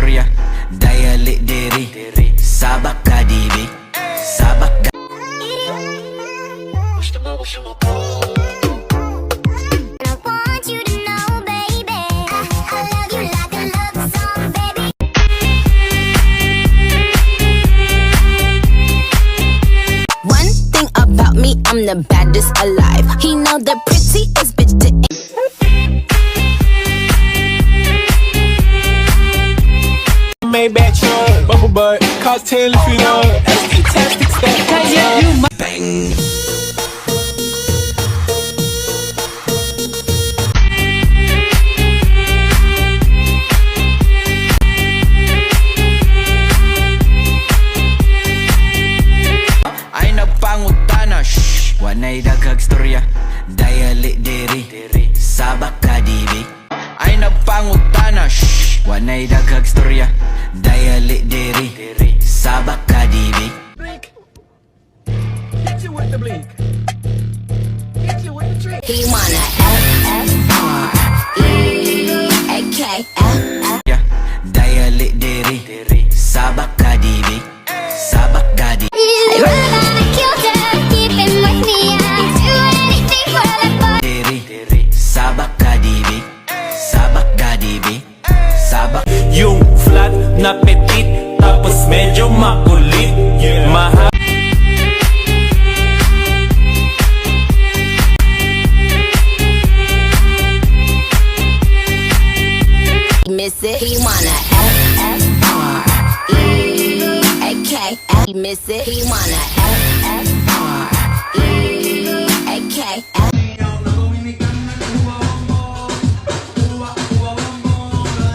istorya, dayali diri, sabak ka dibi, sabak ka. One thing about me, I'm the baddest alive. He know the prettiest bitch to Maybach truck, bubble butt, cost 10 if you know. That's fantastic stuff. Bang! Ay nagpangutana, shh, wanay daghag storya, dayali diri, sabak ka dibi. Ay nagpangutana, shh, wanay daghag storya, dayali diri, sabak ka dibi. Hit you with the blink. Hit you with the trick. He wanna F-F-R-E-A-K-F-F. Dayali diri, sabak ka dibi, sabak ka dibi. I run on the kilter, keep him with me. I'd do anything for that boy. Diri, sabak ka dibi, sabak ka dibi, sabak. Yung flat na petit, tapos medyo makulit. Mahal. Miss it, he wanna F-F-R-E-A-K-F. He miss it, he wanna F-F-R-E-A-K-F.